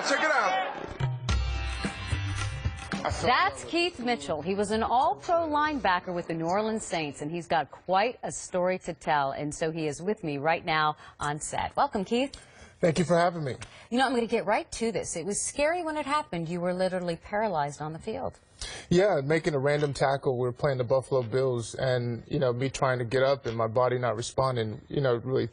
out. Check it out. That's Keith Mitchell. He was an all-pro linebacker with the New Orleans Saints, and he's got quite a story to tell, and so he is with me right now on set. Welcome, Keith. Thank you for having me. You know, I'm going to get right to this. It was scary when it happened. You were literally paralyzed on the field. Yeah, making a random tackle. We were playing the Buffalo Bills, and, me trying to get up and my body not responding, really,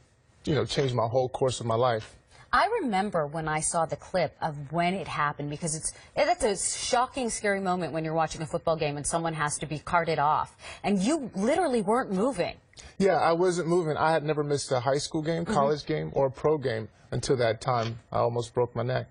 changed my whole course of my life. I remember when I saw the clip of when it happened, because that's a shocking, scary moment when you're watching a football game and someone has to be carted off. And you literally weren't moving. Yeah, I wasn't moving. I had never missed a high school game, college game, or a pro game until that time. I almost broke my neck.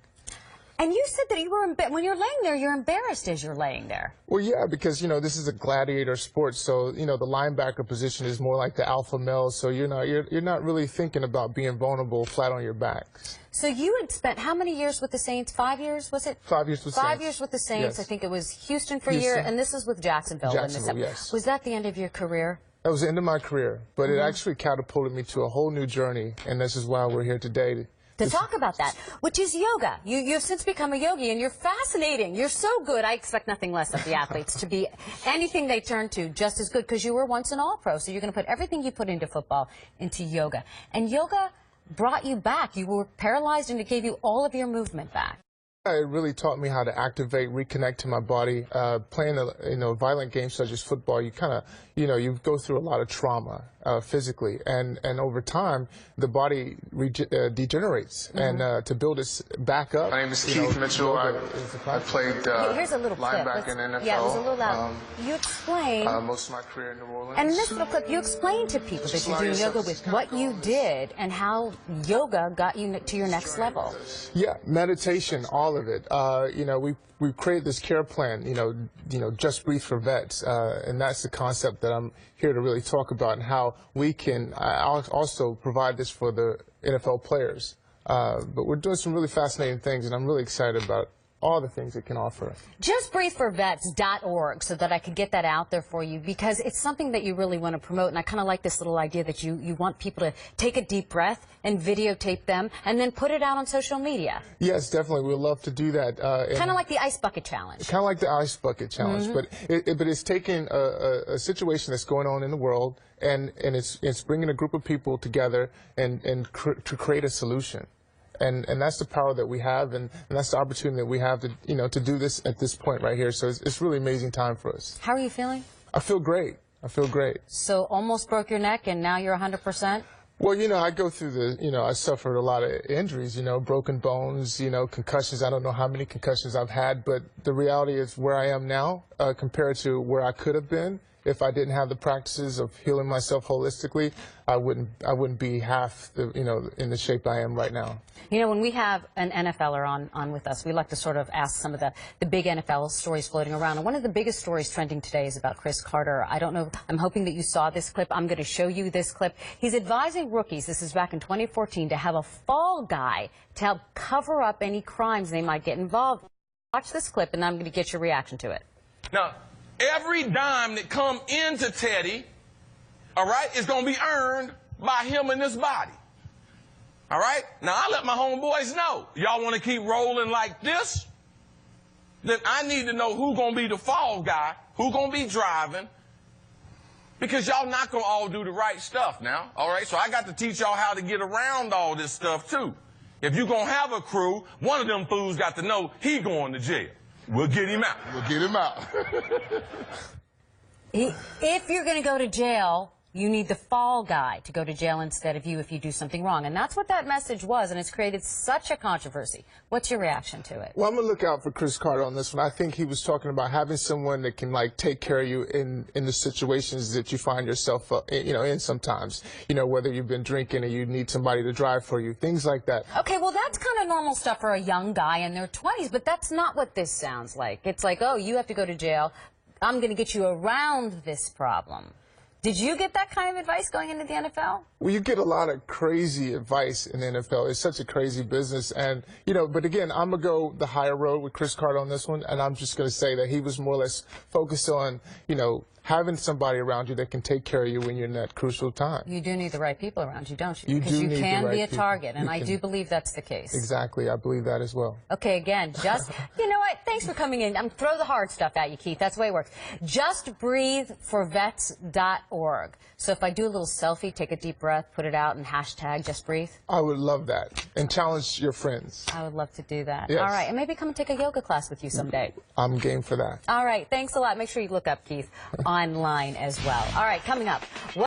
And you said that you were when you're laying there, you're embarrassed as you're laying there. Well, yeah, because, this is a gladiator sport, so, the linebacker position is more like the alpha male, so you're not really thinking about being vulnerable flat on your back. So you had spent how many years with the Saints? 5 years, was it? 5 years with the Saints. 5 years with the Saints. Yes. I think it was Houston for a year, and this is with Jacksonville. Yes. Was that the end of your career? That was the end of my career, but it actually catapulted me to a whole new journey, and this is why we're here today. To talk about that, which is yoga. You've since become a yogi, and you're fascinating. You're so good. I expect nothing less of the athletes to be anything they turn to just as good, because you were once an all-pro. So you're going to put everything you put into football into yoga. And yoga brought you back. You were paralyzed, and it gave you all of your movement back. It really taught me how to activate, reconnect to my body. Playing a violent game such as football, you kind of, you go through a lot of trauma physically, and over time the body degenerates, and to build it back up. My name is Keith Mitchell. I played Here's a little linebacker in the NFL. Yeah, it was a little loud. You explained most of my career in New Orleans. And in this little clip, you explained to people that you're doing yoga with what you did and how yoga got you to your next level. Yeah, meditation, all of it. We've created this care plan, Just Breathe for Vets, and that's the concept that I'm here to really talk about, and how we can also provide this for the NFL players. But we're doing some really fascinating things, and I'm really excited about all the things it can offer. justbreatheforvets.org, so that I could get that out there for you, because it's something that you really want to promote, and I kind of like this little idea that you want people to take a deep breath and videotape them and then put it out on social media. Yes, definitely. We'd love to do that. Kind of like the Ice Bucket Challenge. Kind of like the Ice Bucket Challenge, but it's taking a situation that's going on in the world, and it's bringing a group of people together and to create a solution. And that's the power that we have, and that's the opportunity that we have to, to do this at this point right here. So it's really amazing time for us. How are you feeling? I feel great. I feel great. So almost broke your neck, and now you're 100%? Well, I go through I suffered a lot of injuries, broken bones, concussions. I don't know how many concussions I've had, but the reality is where I am now compared to where I could have been. If I didn't have the practices of healing myself holistically, I wouldn't be half the, in the shape I am right now. When we have an NFLer on with us, we like to sort of ask some of the big NFL stories floating around. And one of the biggest stories trending today is about Chris Carter. I don't know, I'm hoping that you saw this clip. I'm going to show you this clip. He's advising rookies, this is back in 2014, to have a fall guy to help cover up any crimes they might get involved in. Watch this clip, and I'm going to get your reaction to it. Now, every dime that come into Teddy, all right, is going to be earned by him and this body. All right? Now, I let my homeboys know. Y'all want to keep rolling like this? Then I need to know who's going to be the fall guy, who's going to be driving, because y'all not going to all do the right stuff now. All right? So I got to teach y'all how to get around all this stuff, too. If you're going to have a crew, one of them fools got to know he going to jail. We'll get him out. We'll get him out. If you're going to go to jail, you need the fall guy to go to jail instead of you if you do something wrong. And that's what that message was, and it's created such a controversy. What's your reaction to it? Well, I'm going to look out for Chris Carter on this one. I think he was talking about having someone that can, take care of you in the situations that you find yourself, in sometimes. Whether you've been drinking and you need somebody to drive for you, things like that. Okay, well, that's kind of normal stuff for a young guy in their 20s, but that's not what this sounds like. It's like, oh, you have to go to jail. I'm going to get you around this problem. Did you get that kind of advice going into the NFL? Well, you get a lot of crazy advice in the NFL. It's such a crazy business. And, you know, but again, I'm going to go the higher road with Chris Carter on this one. And I'm just going to say that he was more or less focused on, you know, having somebody around you that can take care of you when you're in that crucial time. You do need the right people around you, don't you? You Because do you need the can right be a people. target, and You I can- do believe that's the case. Exactly. I believe that as well. Okay, again, you know what? Thanks for coming in. I'm throw the hard stuff at you, Keith. That's the way it works. Justbreatheforvets.org. So if I do a little selfie, take a deep breath, put it out, and hashtag Just Breathe. I would love that. And challenge your friends. I would love to do that. Yes. All right, and maybe come and take a yoga class with you someday. I'm game for that. All right, thanks a lot. Make sure you look up Keith online as well. All right, coming up.